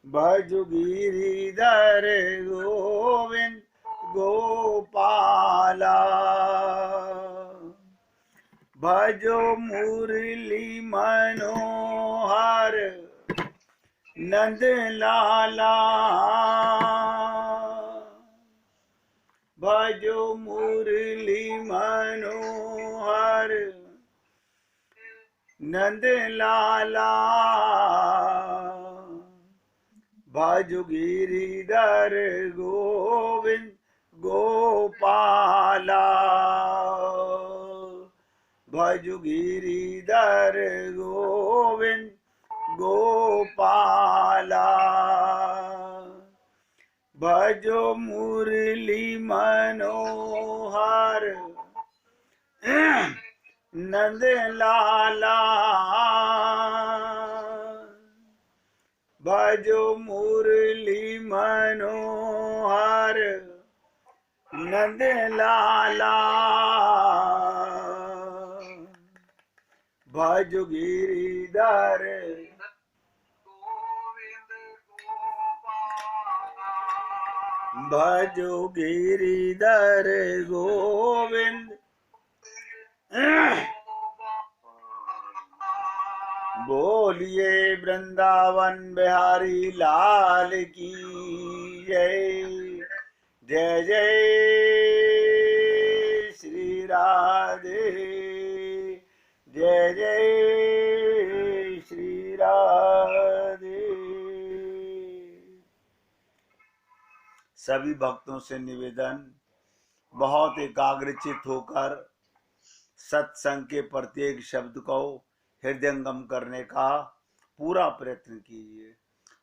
भज गिरिधर गोविंद गोपाला। भजो मुरली मनोहर नंद लाला। भजो मुरली मनोहर नंद लाला। भज गिरिधर गोविंद गोपाला। भज गिरिधर गोविंद गोपाला। भजो मुरली मनोहर नंद लाला। भजो मुरली मनोहर नंद लाला। भज गिरिधर भजो गिरिधर गोविंद। बोलिए वृंदावन बिहारी लाल की जय। जय जय श्री राधे। जय जय श्री राधे। सभी भक्तों से निवेदन, बहुत एकाग्रचित होकर सत्संग के प्रत्येक शब्द को हृदयंगम करने का पूरा प्रयत्न कीजिए।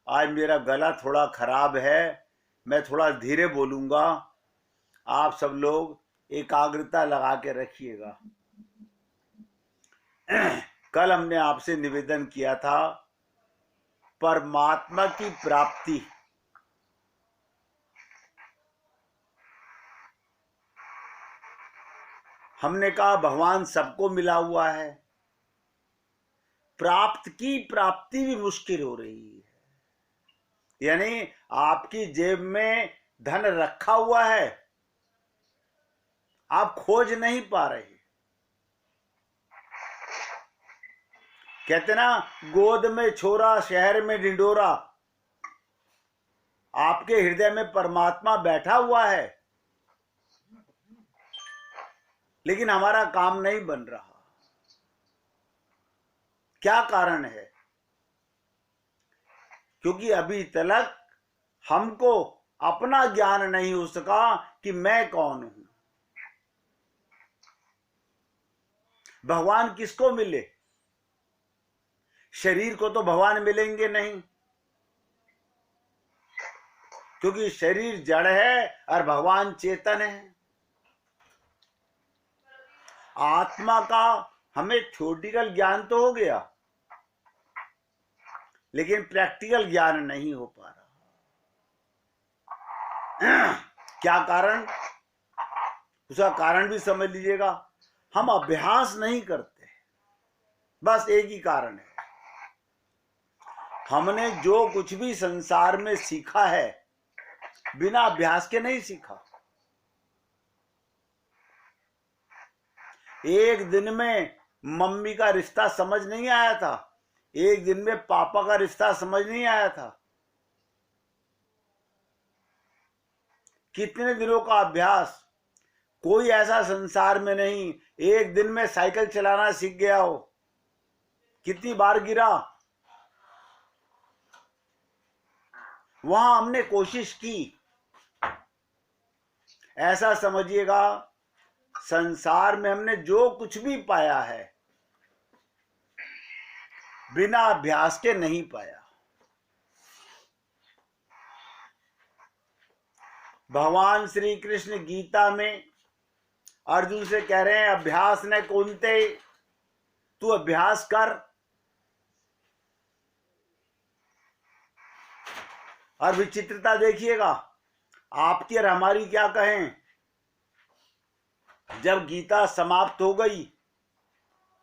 आज मेरा गला थोड़ा खराब है, मैं थोड़ा धीरे बोलूंगा, आप सब लोग एकाग्रता लगा के रखिएगा। कल हमने आपसे निवेदन किया था परमात्मा की प्राप्ति। हमने कहा भगवान सबको मिला हुआ है, प्राप्ति भी मुश्किल हो रही है। यानी आपकी जेब में धन रखा हुआ है, आप खोज नहीं पा रहे। कहते ना, गोद में छोरा शहर में ढिंढोरा। आपके हृदय में परमात्मा बैठा हुआ है, लेकिन हमारा काम नहीं बन रहा। क्या कारण है? क्योंकि अभी तक हमको अपना ज्ञान नहीं हो सका कि मैं कौन हूं। भगवान किसको मिले? शरीर को तो भगवान मिलेंगे नहीं, क्योंकि शरीर जड़ है और भगवान चेतन है। आत्मा का हमें थ्योरेटिकल ज्ञान तो हो गया, लेकिन प्रैक्टिकल ज्ञान नहीं हो पा रहा। क्या कारण? उसका कारण भी समझ लीजिएगा, हम अभ्यास नहीं करते। बस एक ही कारण है, हमने जो कुछ भी संसार में सीखा है बिना अभ्यास के नहीं सीखा। एक दिन में मम्मी का रिश्ता समझ नहीं आया था, एक दिन में पापा का रिश्ता समझ नहीं आया था। कितने दिनों का अभ्यास। कोई ऐसा संसार में नहीं एक दिन में साइकिल चलाना सीख गया हो। कितनी बार गिरा, वहां हमने कोशिश की। ऐसा समझिएगा, संसार में हमने जो कुछ भी पाया है बिना अभ्यास के नहीं पाया। भगवान श्री कृष्ण गीता में अर्जुन से कह रहे हैं, अभ्यास न कुंते, तू अभ्यास कर। और विचित्रता देखिएगा, आपकी और हमारी क्या कहें, जब गीता समाप्त हो गई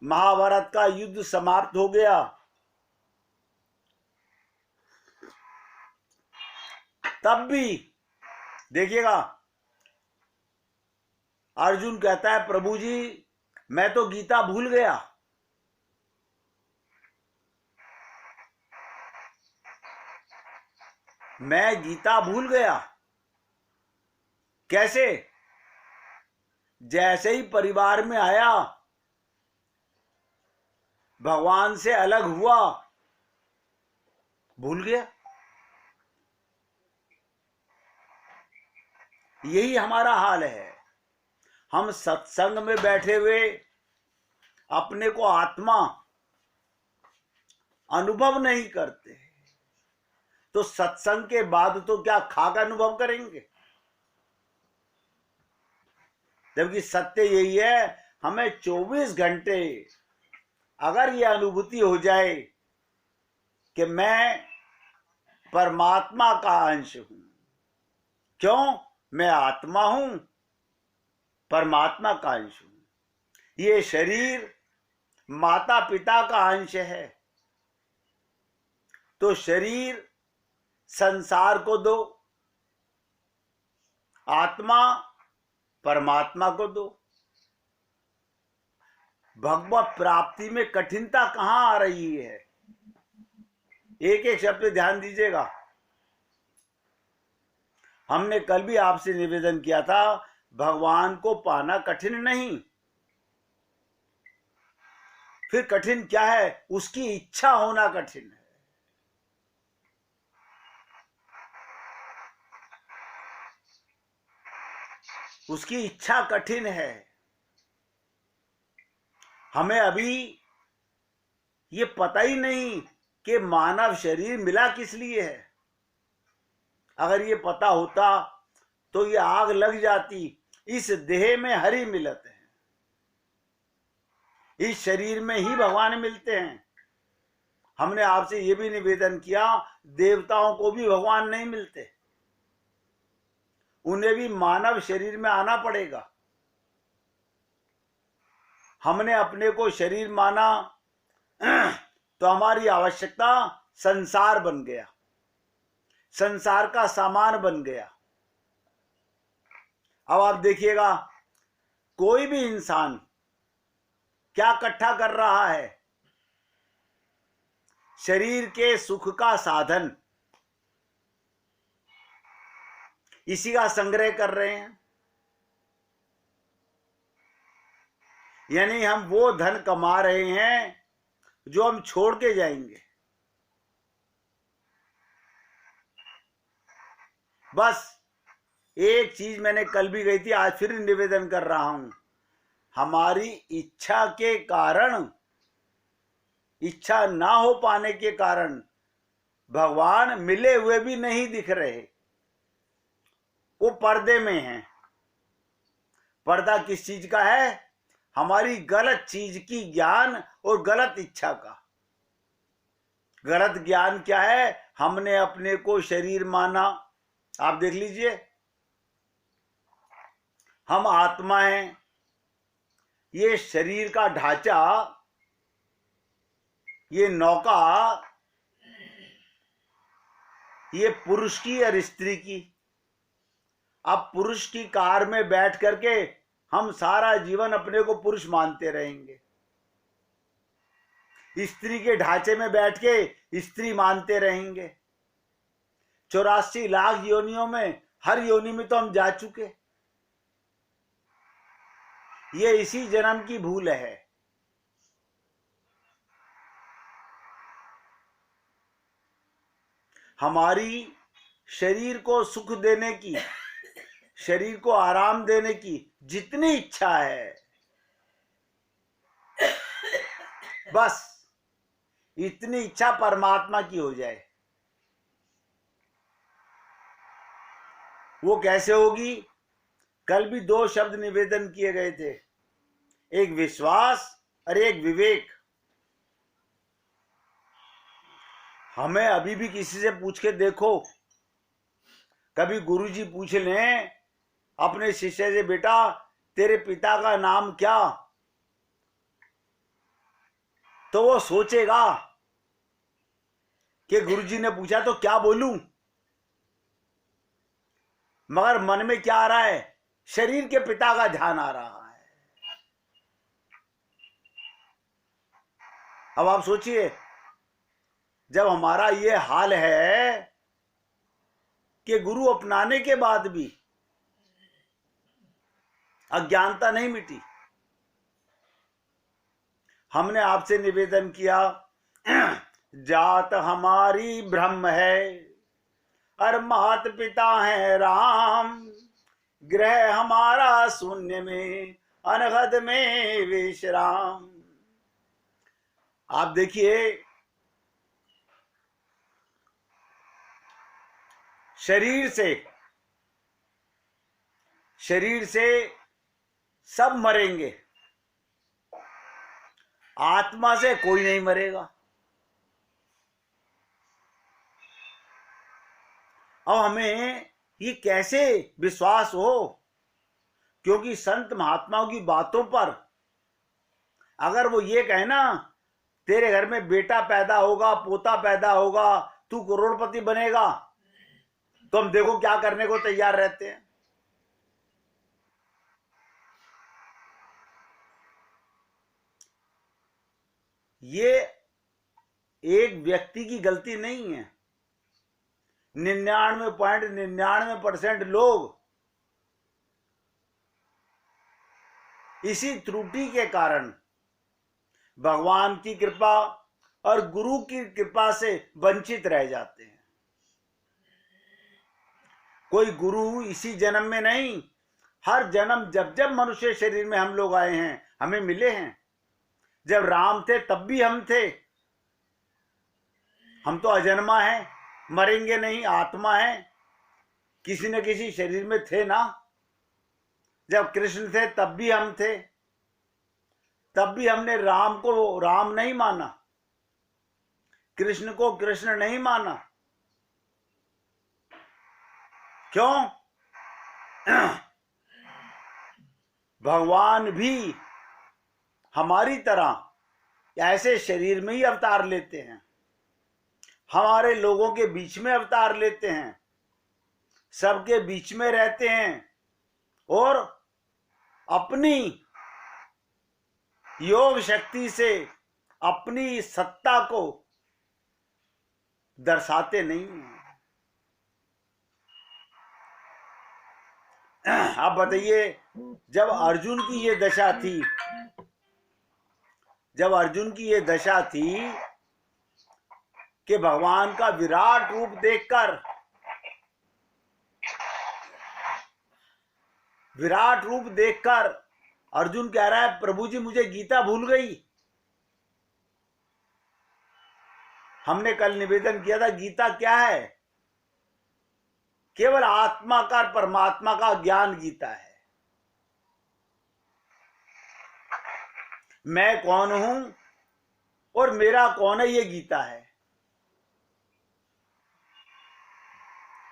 महाभारत का युद्ध समाप्त हो गया, तब भी देखिएगा अर्जुन कहता है प्रभु जी मैं तो गीता भूल गया। मैं गीता भूल गया। कैसे? जैसे ही परिवार में आया, भगवान से अलग हुआ, भूल गया। यही हमारा हाल है। हम सत्संग में बैठे हुए अपने को आत्मा अनुभव नहीं करते, तो सत्संग के बाद तो क्या खाक अनुभव करेंगे? जबकि सत्य यही है, हमें 24 घंटे अगर ये अनुभूति हो जाए कि मैं परमात्मा का अंश हूं। क्यों? मैं आत्मा हूं, परमात्मा का अंश हूं। ये शरीर माता पिता का अंश है, तो शरीर संसार को दो, आत्मा परमात्मा को दो। भगवत प्राप्ति में कठिनता कहां आ रही है? एक एक शब्द पे ध्यान दीजिएगा। हमने कल भी आपसे निवेदन किया था, भगवान को पाना कठिन नहीं। फिर कठिन क्या है? उसकी इच्छा होना कठिन है। उसकी इच्छा कठिन है। हमें अभी ये पता ही नहीं कि मानव शरीर मिला किस लिए है। अगर ये पता होता तो ये आग लग जाती। इस देह में हरि मिलत है, इस शरीर में ही भगवान मिलते हैं। हमने आपसे ये भी निवेदन किया, देवताओं को भी भगवान नहीं मिलते, उन्हें भी मानव शरीर में आना पड़ेगा। हमने अपने को शरीर माना तो हमारी आवश्यकता संसार बन गया, संसार का सामान बन गया। अब आप देखिएगा, कोई भी इंसान क्या इकट्ठा कर रहा है? शरीर के सुख का साधन, इसी का संग्रह कर रहे हैं। यानी हम वो धन कमा रहे हैं जो हम छोड़ के जाएंगे। बस एक चीज मैंने कल भी गई थी, आज फिर निवेदन कर रहा हूं, हमारी इच्छा के कारण, इच्छा ना हो पाने के कारण भगवान मिले हुए भी नहीं दिख रहे, वो पर्दे में हैं। पर्दा किस चीज का है? हमारी गलत चीज की ज्ञान और गलत इच्छा का। गलत ज्ञान क्या है? हमने अपने को शरीर माना। आप देख लीजिए, हम आत्मा हैं, ये शरीर का ढांचा, ये नौका, ये पुरुष की और स्त्री की। अब पुरुष की कार में बैठ करके हम सारा जीवन अपने को पुरुष मानते रहेंगे, स्त्री के ढांचे में बैठ के स्त्री मानते रहेंगे। 84 लाख योनियों में हर योनि में तो हम जा चुके। ये इसी जन्म की भूल है। हमारी शरीर को सुख देने की, शरीर को आराम देने की जितनी इच्छा है, बस इतनी इच्छा परमात्मा की हो जाए। वो कैसे होगी? कल भी 2 शब्द निवेदन किए गए थे, एक विश्वास और एक विवेक। हमें अभी भी किसी से पूछ के देखो, कभी गुरुजी पूछ लें अपने शिष्य से, बेटा तेरे पिता का नाम क्या? तो वो सोचेगा कि गुरुजी ने पूछा तो क्या बोलूं, मगर मन में क्या आ रहा है, शरीर के पिता का ध्यान आ रहा है। अब आप सोचिए, जब हमारा ये हाल है कि गुरु अपनाने के बाद भी अज्ञानता नहीं मिटी, हमने आपसे निवेदन किया, जात हमारी ब्रह्म है और मात पिता है राम, ग्रह हमारा शून्य में अनहद में विश्राम। आप देखिए, शरीर से सब मरेंगे, आत्मा से कोई नहीं मरेगा। अब हमें ये कैसे विश्वास हो, क्योंकि संत महात्माओं की बातों पर अगर वो ये कहे ना, तेरे घर में बेटा पैदा होगा, पोता पैदा होगा, तू करोड़पति बनेगा, तो हम देखो क्या करने को तैयार रहते हैं। ये एक व्यक्ति की गलती नहीं है, 99.99% लोग इसी त्रुटि के कारण भगवान की कृपा और गुरु की कृपा से वंचित रह जाते हैं। कोई गुरु इसी जन्म में नहीं, हर जन्म जब जब मनुष्य शरीर में हम लोग आए हैं, हमें मिले हैं। जब राम थे तब भी हम थे, हम तो अजन्मा हैं, मरेंगे नहीं, आत्मा है, किसी न किसी शरीर में थे ना। जब कृष्ण थे तब भी हम थे, तब भी हमने राम को राम नहीं माना, कृष्ण को कृष्ण नहीं माना। क्यों? भगवान भी हमारी तरह ऐसे शरीर में ही अवतार लेते हैं, हमारे लोगों के बीच में अवतार लेते हैं, सबके बीच में रहते हैं और अपनी योग शक्ति से अपनी सत्ता को दर्शाते नहीं हैं। आप बताइए, जब अर्जुन की ये दशा थी, जब अर्जुन की ये दशा थी कि भगवान का विराट रूप देखकर, विराट रूप देखकर अर्जुन कह रहा है, प्रभु जी मुझे गीता भूल गई। हमने कल निवेदन किया था, गीता क्या है? केवल आत्मा का परमात्मा का ज्ञान गीता है। मैं कौन हूं और मेरा कौन है, ये गीता है।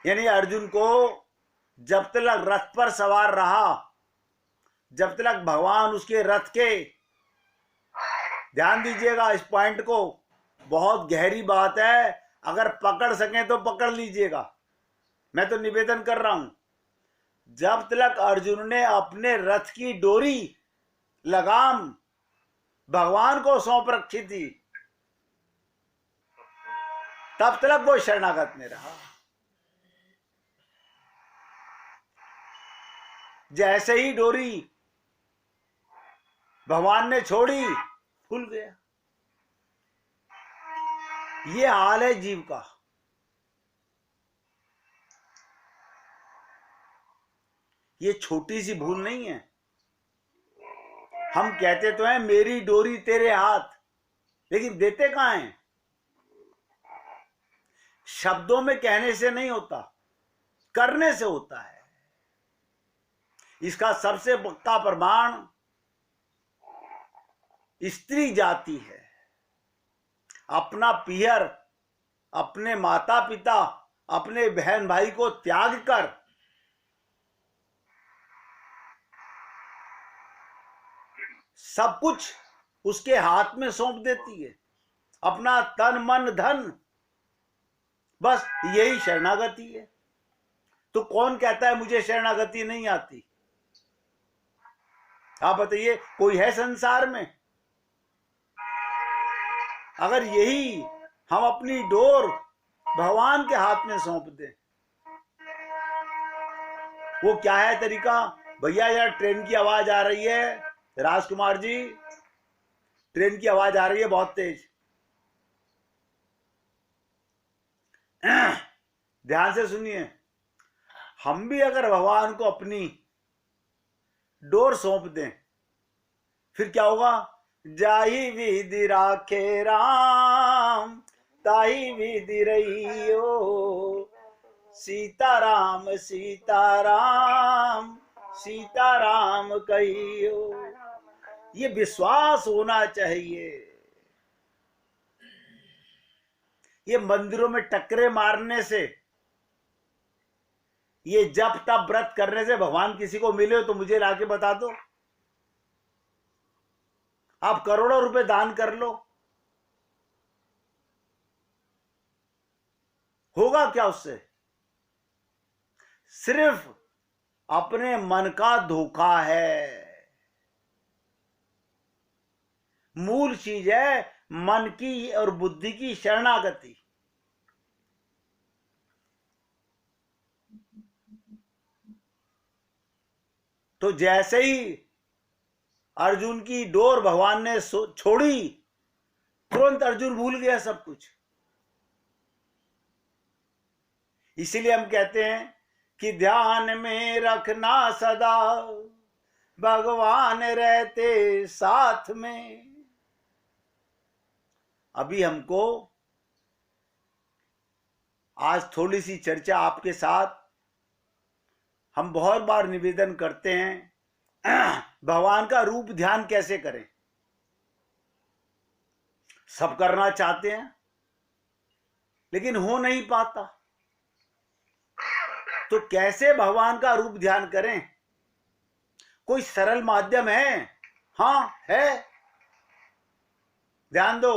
यानी अर्जुन को जब तक रथ पर सवार रहा, जब तक भगवान उसके रथ के, ध्यान दीजिएगा इस पॉइंट को, बहुत गहरी बात है, अगर पकड़ सकें तो पकड़ लीजिएगा, मैं तो निवेदन कर रहा हूं। जब तक अर्जुन ने अपने रथ की डोरी लगाम भगवान को सौंप रखी थी, तब तक वो शरणागत में रहा। जैसे ही डोरी भगवान ने छोड़ी, खुल गया। ये हाल है जीव का। ये छोटी सी भूल नहीं है। हम कहते तो हैं मेरी डोरी तेरे हाथ, लेकिन देते कहां हैं? शब्दों में कहने से नहीं होता, करने से होता है। इसका सबसे पक्का प्रमाण स्त्री जाति है। अपना पीहर, अपने माता पिता, अपने बहन भाई को त्याग कर सब कुछ उसके हाथ में सौंप देती है, अपना तन मन धन, बस यही शरणागति है। तो कौन कहता है मुझे शरणागति नहीं आती? आप बताइए, कोई है संसार में? अगर यही हम अपनी डोर भगवान के हाथ में सौंप दें, वो क्या है तरीका? भैया यार ट्रेन की आवाज आ रही है, राजकुमार जी ट्रेन की आवाज आ रही है बहुत तेज, ध्यान से सुनिए। हम भी अगर भगवान को अपनी डोर सौंप दें, फिर क्या होगा? जाही विधि राखे राम, ताही विधि रहियो, सीताराम सीताराम सीताराम कहियो। ये विश्वास होना चाहिए। ये मंदिरों में टक्करे मारने से, ये जप तप व्रत करने से भगवान किसी को मिले हो तो मुझे लाके बता दो। आप करोड़ों रुपए दान कर लो, होगा क्या उससे? सिर्फ अपने मन का धोखा है। मूल चीज है मन की और बुद्धि की शरणागति। तो जैसे ही अर्जुन की डोर भगवान ने छोड़ी, तुरंत अर्जुन भूल गया सब कुछ। इसीलिए हम कहते हैं कि ध्यान में रखना सदा, भगवान रहते साथ में। अभी हमको आज थोड़ी सी चर्चा आपके साथ, हम बहुत बार निवेदन करते हैं भगवान का रूप ध्यान कैसे करें। सब करना चाहते हैं लेकिन हो नहीं पाता, तो कैसे भगवान का रूप ध्यान करें? कोई सरल माध्यम है? हाँ है। ध्यान दो,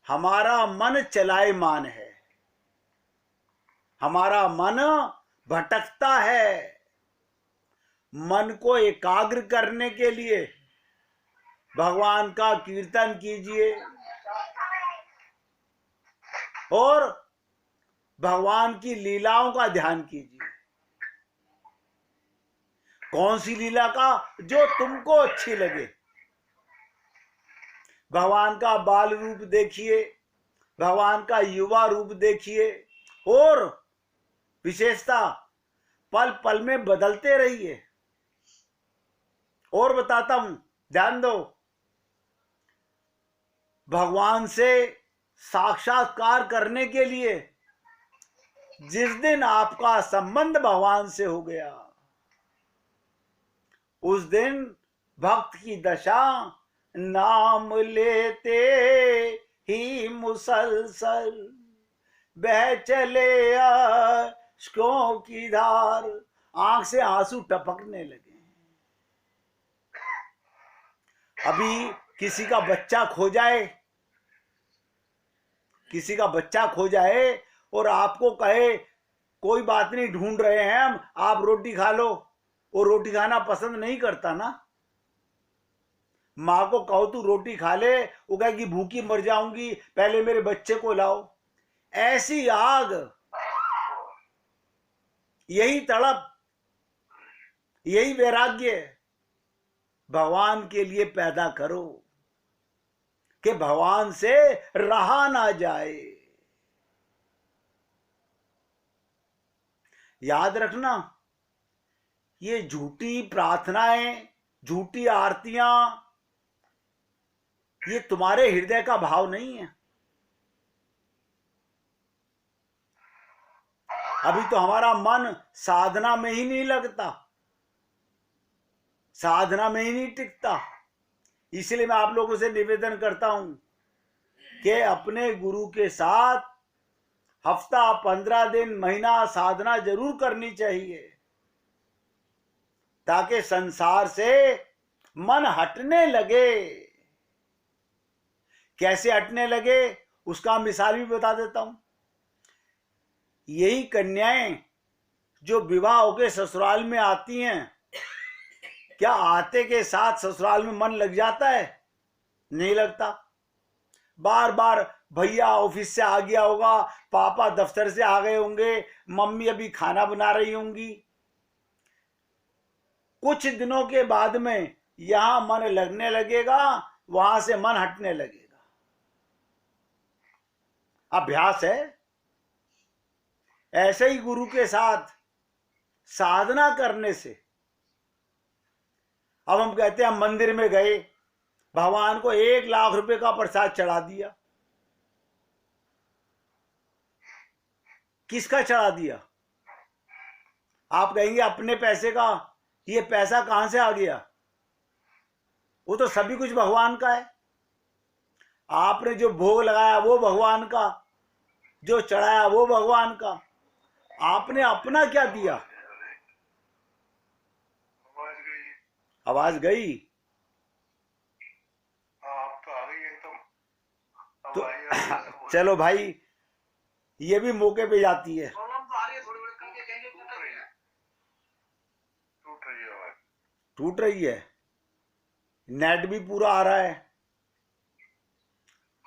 हमारा मन चलायमान है, हमारा मन भटकता है। मन को एकाग्र करने के लिए भगवान का कीर्तन कीजिए और भगवान की लीलाओं का ध्यान कीजिए। कौन सी लीला का? जो तुमको अच्छी लगे। भगवान का बाल रूप देखिए, भगवान का युवा रूप देखिए, और विशेषता पल पल में बदलते रहिए। और बताता हूं, ध्यान दो, भगवान से साक्षात्कार करने के लिए जिस दिन आपका संबंध भगवान से हो गया, उस दिन भक्त की दशा नाम लेते ही मुसलसल बह चले अश्कों की धार। आंख से आंसू टपकने लगे। अभी किसी का बच्चा खो जाए, किसी का बच्चा खो जाए और आपको कहे कोई बात नहीं ढूंढ रहे हैं हम, आप रोटी खा लो, वो रोटी खाना पसंद नहीं करता ना। माँ को कहो तू रोटी खा ले, वो कहेगी भूखी मर जाऊंगी, पहले मेरे बच्चे को लाओ। ऐसी आग, यही तड़प, यही वैराग्य भगवान के लिए पैदा करो कि भगवान से रहा ना जाए। याद रखना, ये झूठी प्रार्थनाएं, झूठी आरतियां, ये तुम्हारे हृदय का भाव नहीं है। अभी तो हमारा मन साधना में ही नहीं लगता, साधना में ही नहीं टिकता। इसलिए मैं आप लोगों से निवेदन करता हूं कि अपने गुरु के साथ हफ्ता 15 दिन महीना साधना जरूर करनी चाहिए, ताकि संसार से मन हटने लगे। कैसे हटने लगे उसका मिसाल भी बता देता हूं। यही कन्याएं जो विवाह होके ससुराल में आती हैं, क्या आते के साथ ससुराल में मन लग जाता है? नहीं लगता। बार बार भैया ऑफिस से आ गया होगा, पापा दफ्तर से आ गए होंगे, मम्मी अभी खाना बना रही होंगी, कुछ दिनों के बाद में यहां मन लगने लगेगा, वहां से मन हटने लगेगा। अभ्यास है। ऐसे ही गुरु के साथ साधना करने से, अब हम कहते हैं हम मंदिर में गए, भगवान को 1 लाख रुपए का प्रसाद चढ़ा दिया। किसका चढ़ा दिया? आप कहेंगे अपने पैसे का। ये पैसा कहां से आ गया? वो तो सभी कुछ भगवान का है। आपने जो भोग लगाया वो भगवान का, जो चढ़ाया वो भगवान का। आपने अपना क्या दिया? आवाज गई? तो चलो भाई, ये भी मौके पे जाती है। टूट रही है। नेट भी पूरा आ रहा है।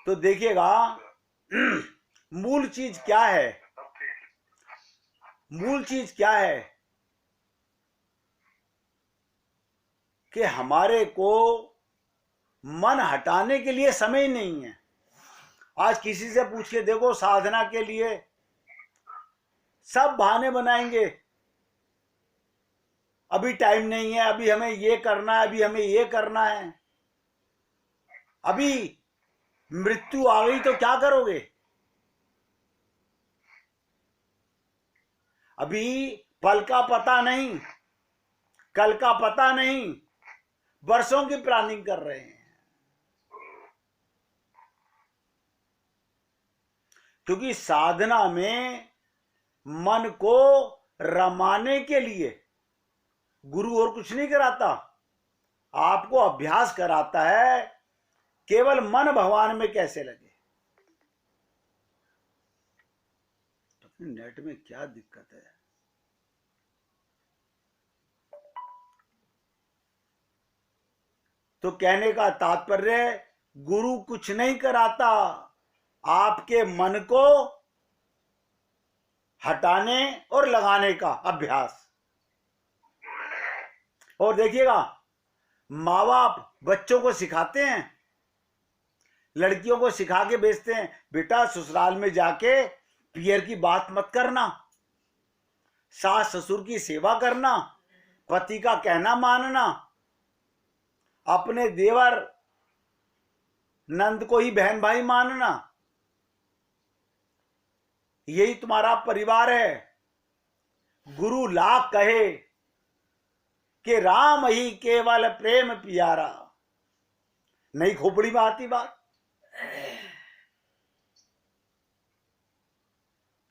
तो देखिएगा, मूल चीज क्या है? मूल चीज क्या है कि हमारे को मन हटाने के लिए समय नहीं है। आज किसी से पूछ के देखो, साधना के लिए सब बहाने बनाएंगे। अभी टाइम नहीं है, अभी हमें ये करना है, अभी हमें ये करना है। अभी मृत्यु आ गई तो क्या करोगे? अभी पल का पता नहीं, कल का पता नहीं, वर्षों की प्लानिंग कर रहे हैं। क्योंकि साधना में मन को रमाने के लिए गुरु और कुछ नहीं कराता, आपको अभ्यास कराता है केवल मन भगवान में कैसे लगे। नेट में क्या दिक्कत है? तो कहने का तात्पर्य, गुरु कुछ नहीं कराता, आपके मन को हटाने और लगाने का अभ्यास। और देखिएगा, माँ बाप बच्चों को सिखाते हैं, लड़कियों को सिखा के भेजते हैं, बेटा ससुराल में जाके पियर की बात मत करना, सास ससुर की सेवा करना, पति का कहना मानना, अपने देवर नंद को ही बहन भाई मानना, यही तुम्हारा परिवार है। गुरु लाख कहे कि राम ही केवल प्रेम प्यारा, नहीं खोपड़ी में आती बात।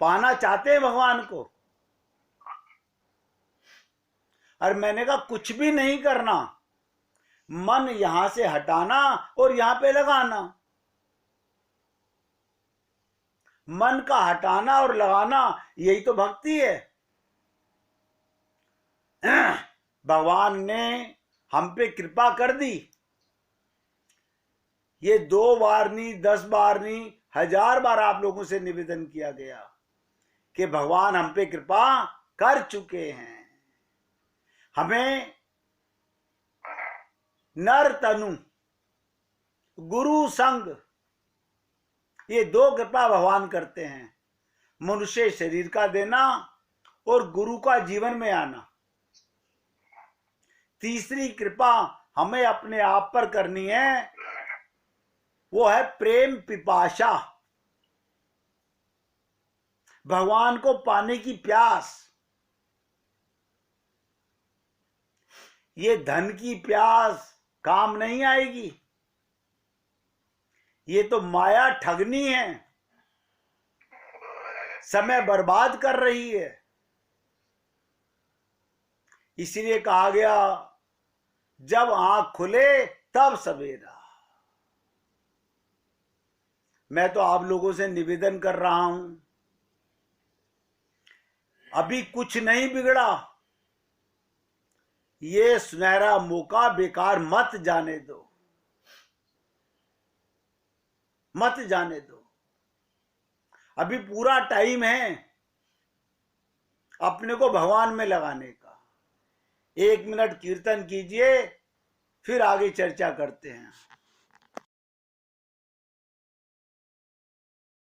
पाना चाहते हैं भगवान को, और मैंने कहा कुछ भी नहीं करना, मन यहां से हटाना और यहां पे लगाना। मन का हटाना और लगाना, यही तो भक्ति है। भगवान ने हम पे कृपा कर दी। ये 2 बार नहीं, 10 बार नहीं, 1000 बार आप लोगों से निवेदन किया गया कि भगवान हम पे कृपा कर चुके हैं। हमें नर तनु गुरु संग, ये 2 कृपा भगवान करते हैं, मनुष्य शरीर का देना और गुरु का जीवन में आना। तीसरी कृपा हमें अपने आप पर करनी है, वो है प्रेम पिपाशा, भगवान को पाने की प्यास। ये धन की प्यास काम नहीं आएगी, ये तो माया ठगनी है, समय बर्बाद कर रही है। इसलिए कहा गया, जब आंख खुले तब सवेरा। मैं तो आप लोगों से निवेदन कर रहा हूं, अभी कुछ नहीं बिगड़ा, ये सुनहरा मौका बेकार मत जाने दो, मत जाने दो। अभी पूरा टाइम है अपने को भगवान में लगाने का। 1 मिनट कीर्तन कीजिए, फिर आगे चर्चा करते हैं।